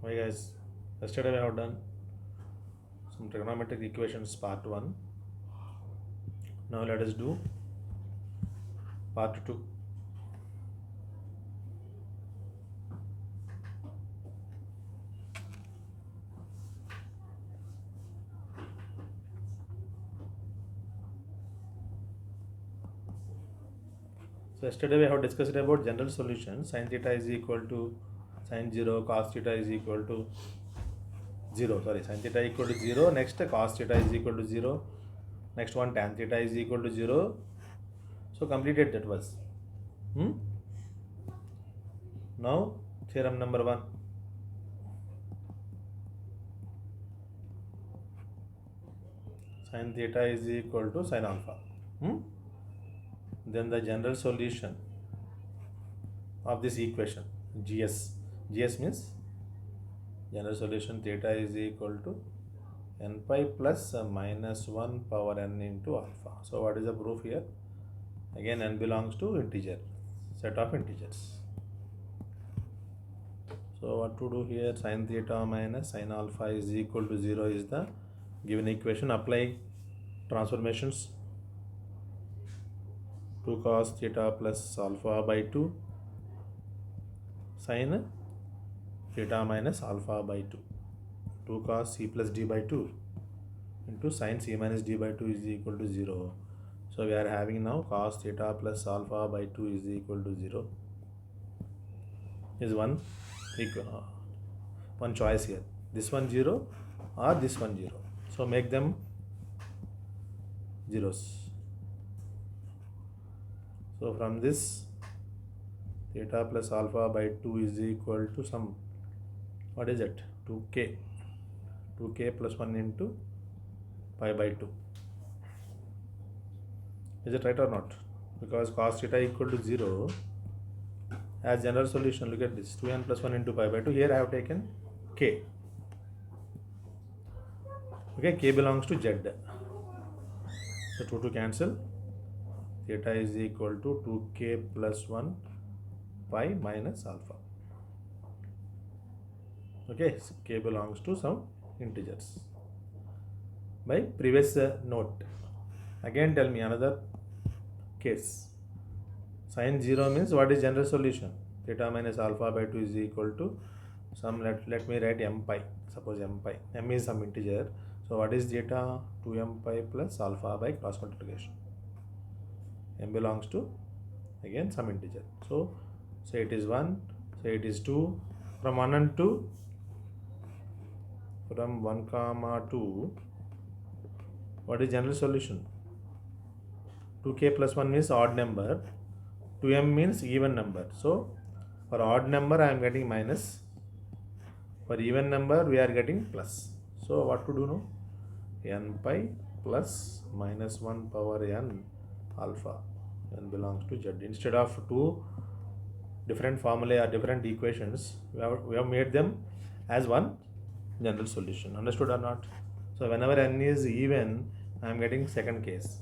Hi guys, yesterday we have done some trigonometric equations part 1. Now let us do part 2. So yesterday we have discussed about general solution. Sin theta is equal to sin 0, cos theta is equal to 0. Sorry, sin theta equal to 0. Next cos theta is equal to 0. Next one tan theta is equal to 0. So completed that was. Now theorem number 1. Sin theta is equal to sin alpha. Then the general solution of this equation gs means general solution theta is equal to n pi plus minus 1 power n into alpha. So what is the proof here? Again n belongs to integer, set of integers. So what to do here? Sin theta minus sin alpha is equal to 0 is the given equation. Apply transformations. 2 cos theta plus alpha by 2 sin theta minus alpha by 2. 2 cos c plus d by 2 into sin c minus d by 2 is equal to 0. So we are having now cos theta plus alpha by 2 is equal to 0 is one choice here. This one 0 or this one 0. So make them zeros. So from this theta plus alpha by 2 is equal to some, what is it? 2k plus 1 into pi by 2. Is it right or not? Because cos theta equal to 0 as general solution, look at this, 2n plus 1 into pi by 2. Here I have taken k. Okay, k belongs to z. So 2 to cancel. Theta is equal to 2k plus 1 pi minus alpha. Okay, so k belongs to some integers. By previous note, again tell me another case. Sin 0 means what is general solution? Theta minus alpha by 2 is equal to some, let me write m pi. Suppose m pi. M is some integer. So what is theta? 2m pi plus alpha by cross multiplication. M belongs to again some integer. So say it is 1, say it is 2. From 1 and 2, from 1 comma 2, what is general solution? 2k plus 1 means odd number, 2m means even number. So for odd number I am getting minus, for even number we are getting plus. So what to do now? N pi plus minus 1 power n alpha, n belongs to z. Instead of two different formulae or different equations, we have made them as one general solution. Understood or not? So whenever n is even, I am getting second case.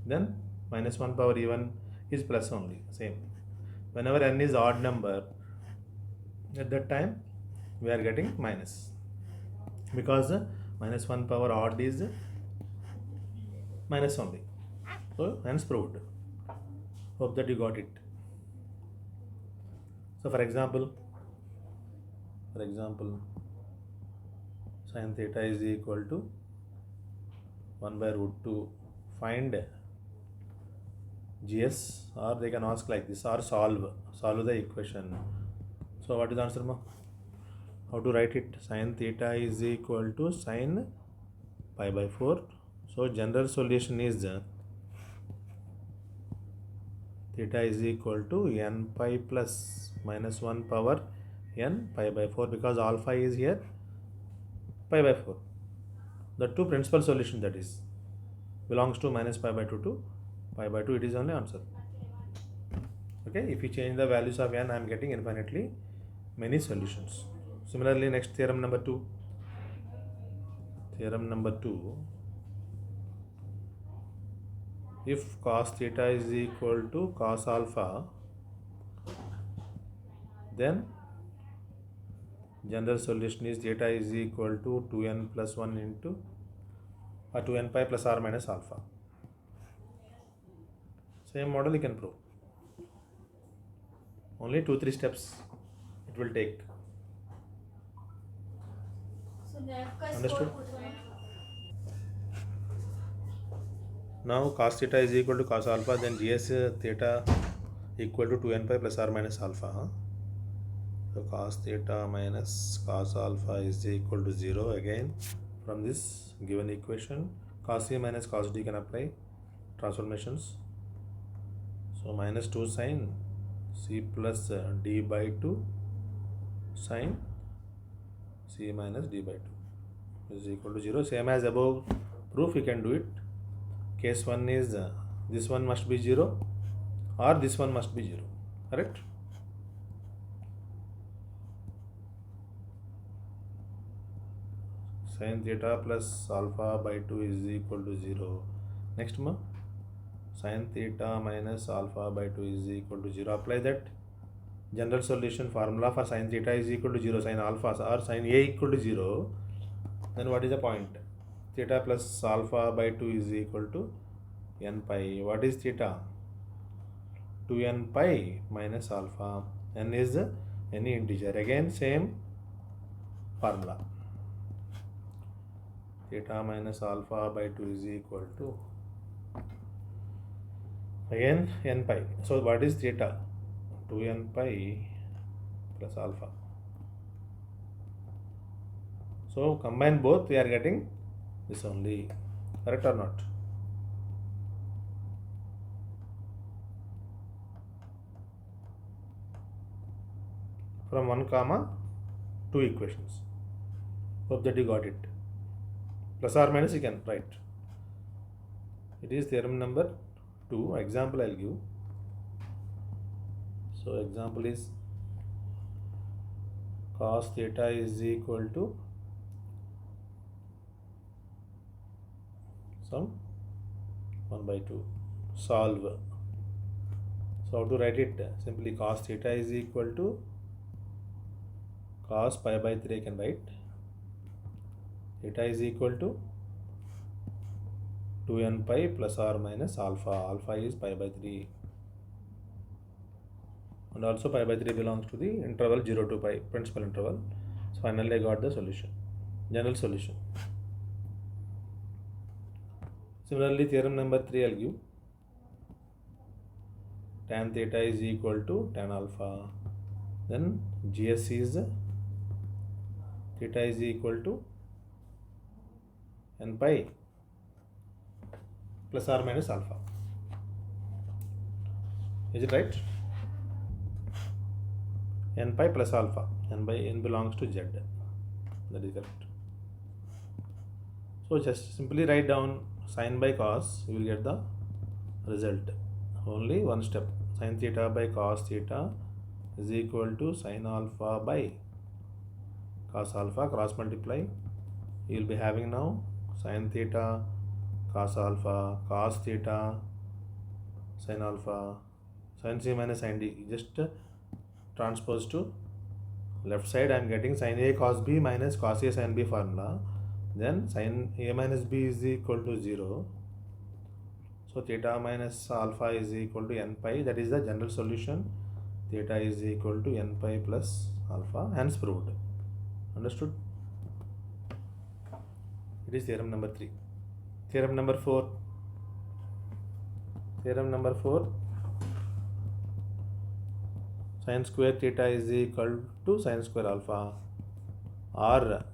Then minus 1 power even is plus only, same. Whenever n is odd number, at that time we are getting minus, because minus 1 power odd is minus only. So hence proved. Hope that you got it. So for example, sin theta is equal to 1 by root 2. Find gs, or they can ask like this, or solve the equation. So what is the answer, ma? How to write it? Sin theta is equal to sin pi by 4. So general solution is theta is equal to n pi plus minus 1 power n pi by 4, because alpha is here pi by 4. The two principal solution, that is, belongs to minus pi by 2 to pi by 2. It is only answer. Okay, if you change the values of n, I am getting infinitely many solutions. Similarly, next theorem number 2. If cos theta is equal to cos alpha, then General solution is theta is equal to 2n plus 1 into 2n pi plus r minus alpha. Same model you can prove. Only 2-3 steps it will take. Understood? Now cos theta is equal to cos alpha, then gs theta equal to 2n pi plus r minus alpha. So cos theta minus cos alpha is equal to 0 again. From this given equation, cos A minus cos D can apply transformations. So minus 2 sin C plus D by 2 sin C minus D by 2 is equal to 0. Same as above proof, you can do it. Case 1 is this one must be 0 or this one must be 0. Correct? Sin theta plus alpha by 2 is equal to 0. Next one, sin theta minus alpha by 2 is equal to 0. Apply that general solution formula for sin theta is equal to 0, sin alpha or sin A equal to 0. Then what is the point? Theta plus alpha by 2 is equal to n pi. What is theta? 2n pi minus alpha. N is any integer. Again same formula. Theta minus alpha by 2 is equal to again n pi. So what is theta? 2n pi plus alpha. So combine both, we are getting this only. Correct or not? From 1 comma 2 equations. Hope that you got it. Plus or minus you can write. It is theorem number 2. Example I will give. So example is cos theta is equal to some 1 by 2. Solve. So how to write it? Simply cos theta is equal to cos pi by 3 I can write. Theta is equal to 2n pi plus or minus alpha. Alpha is pi by 3. And also pi by 3 belongs to the interval 0 to pi, principal interval. So finally I got the solution, general solution. Similarly, theorem number 3 I will give. Tan theta is equal to tan alpha. Then GS is theta is equal to n pi plus or minus alpha. Is it right? N pi plus alpha. N by n belongs to Z. That is correct. So just simply write down sin by cos, you will get the result. Only one step. Sin theta by cos theta is equal to sin alpha by cos alpha. Cross multiply. You will be having now sin theta cos alpha, cos theta sin alpha, sin C minus sin D. Just transpose to left side. I am getting sin A cos B minus cos A sin B formula. Then sin A minus B is equal to 0. So theta minus alpha is equal to n pi. That is the general solution. Theta is equal to n pi plus alpha. Hence proved. Understood? It is theorem number 3. Theorem number 4. Theorem number 4. Sin square theta is equal to sin square alpha, or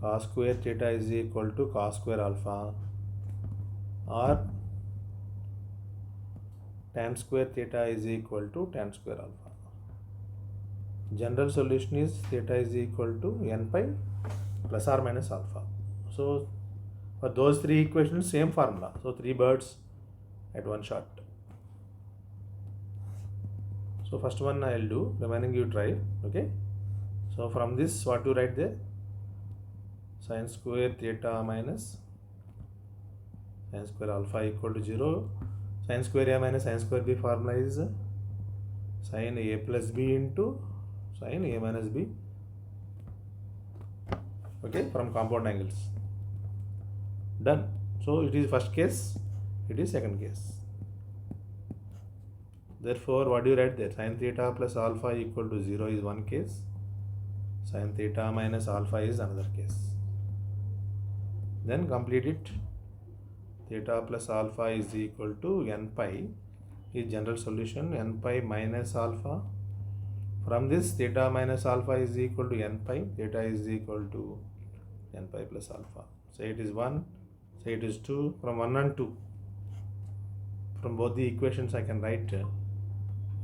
cos square theta is equal to cos square alpha, or tan square theta is equal to tan square alpha. General solution is theta is equal to n pi plus or minus alpha. So for those 3 equations, same formula. So 3 birds at one shot. So first one I will do, remaining you try. Okay. So from this, what to write there? Sin square theta minus sin square alpha equal to 0. Sin square A minus sin square B formula is sin A plus B into sin A minus B. Okay, from compound angles. Done. So it is first case, it is second case. Therefore, what do you write there? Sin theta plus alpha equal to 0 is one case. Sin theta minus alpha is another case. Then complete it. Theta plus alpha is equal to n pi is general solution, n pi minus alpha. From this, theta minus alpha is equal to n pi, theta is equal to n pi plus alpha. Say it is 1, say it is 2, from 1 and 2. From both the equations I can write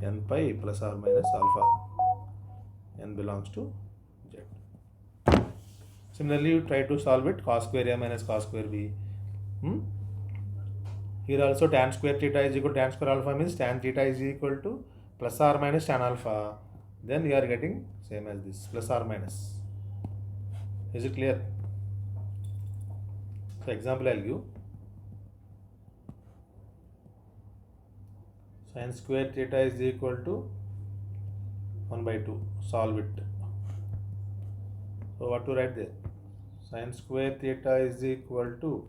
n pi plus or minus alpha. N belongs to Z. Similarly, you try to solve it, cos square A minus cos square B. Here also tan square theta is equal to tan square alpha means tan theta is equal to plus or minus tan alpha. Then you are getting same as this, plus or minus. Is it clear? So example I will give. Sin square theta is equal to 1 by 2. Solve it. So what to write there? Sin square theta is equal to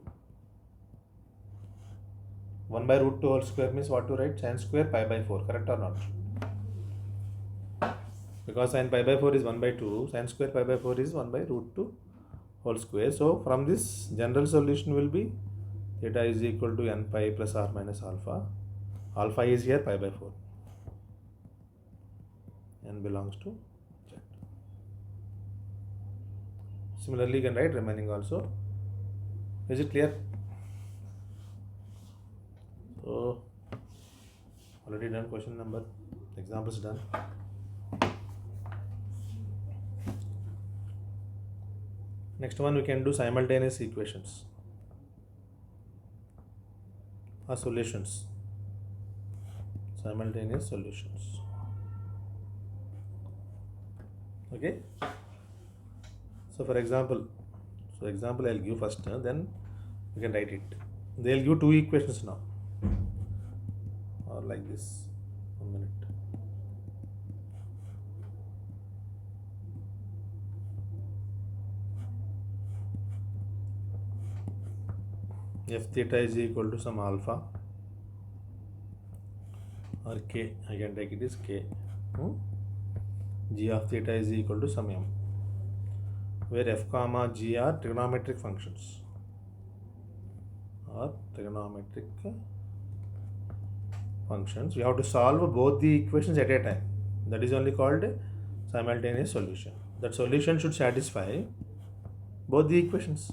1 by root 2 whole square means what to write? Sin square pi by 4. Correct or not? Because sin pi by 4 is 1 by 2. Sin square pi by 4 is 1 by root 2 whole square. So from this, general solution will be theta is equal to n pi plus or minus alpha. Alpha is here pi by 4. N belongs to Z. Similarly, you can write remaining also. Is it clear? So, already done question number. Examples done. Next one we can do simultaneous equations or solutions. Simultaneous solutions. Okay. So for example, I'll give first, then you can write it. They'll give two equations now, or like this. 1 minute. F theta is equal to some alpha or k. I can take it as k. G of theta is equal to some m, where f comma g are trigonometric functions or trigonometric functions. We have to solve both the equations at a time. That is only called simultaneous solution. That solution should satisfy both the equations.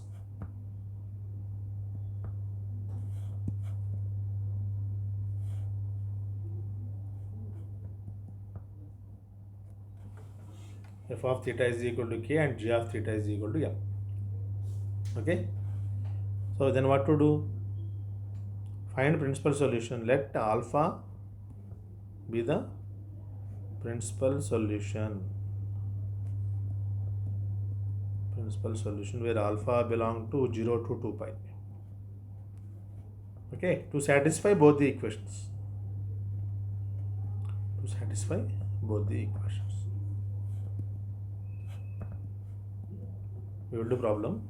F of theta is equal to k and g of theta is equal to m. Okay. So then what to do? Find principal solution. Let alpha be the principal solution. Principal solution where alpha belong to 0 to 2 pi. Okay. To satisfy both the equations. We will do problem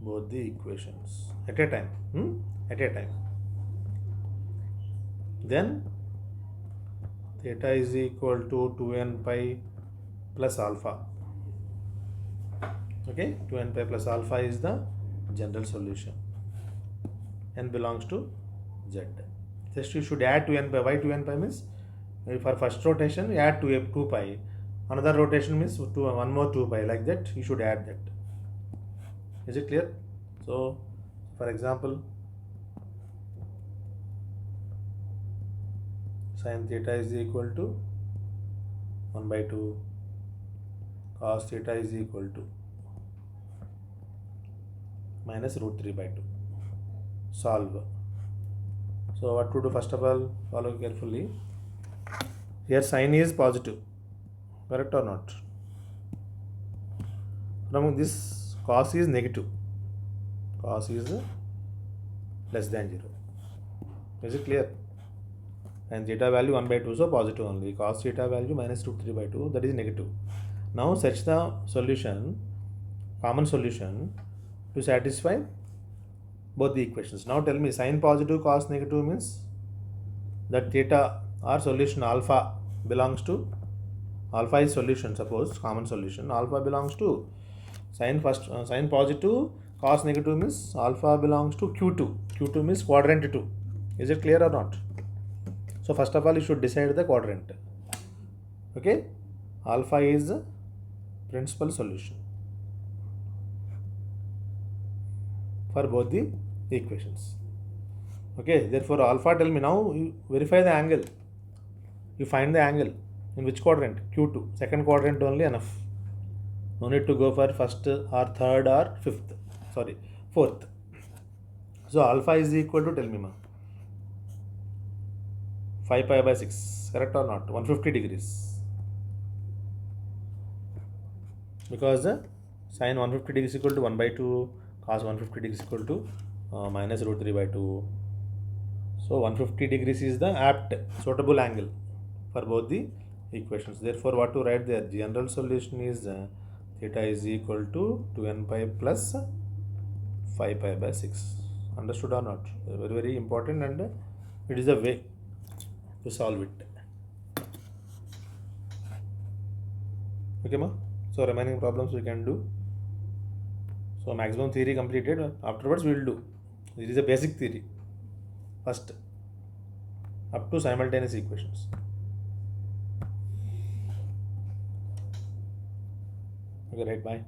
both the equations at a time. Then theta is equal to 2n pi plus alpha. Okay, 2n pi plus alpha is the general solution. N belongs to Z. Just you should add 2n pi. Why 2n pi means for first rotation you add 2 pi. Another rotation means one more 2 pi, like that you should add that. Is it clear? So for example, sin theta is equal to 1 by 2, cos theta is equal to minus root 3 by 2. Solve. So what to do? First of all, follow carefully. Here sin is positive. Correct or not? Now this cos is negative. Cos is less than 0. Is it clear? And theta value 1 by 2, so positive only. Cos theta value minus root 3 by 2, that is negative. Now search the solution, common solution to satisfy both the equations. Now tell me, sine positive cos negative means that theta or solution alpha belongs to, alpha is solution, suppose common solution, alpha belongs to sine first, sine positive cos negative means alpha belongs to q2. Q2 means quadrant 2. Is it clear or not? So first of all you should decide the quadrant. Okay, alpha is the principal solution for both the equations. Okay, therefore alpha, tell me now, you verify the angle. You find the angle in which quadrant? Q2. Second quadrant only enough. No need to go for first or third or fifth. Sorry, fourth. So alpha is equal to, tell me ma, 5 pi by 6. Correct or not? 150 degrees. Because sine 150 degrees is equal to 1 by 2, cos 150 degrees is equal to minus root 3 by 2. So 150 degrees is the apt suitable angle for both the equations. Therefore, what to write there? General solution is theta is equal to 2n pi plus 5 pi by 6. Understood or not? Very, very important, and it is a way to solve it. Okay, ma? So remaining problems we can do. So maximum theory completed. Afterwards we will do. This is a basic theory. First, up to simultaneous equations. Okay, right, bye.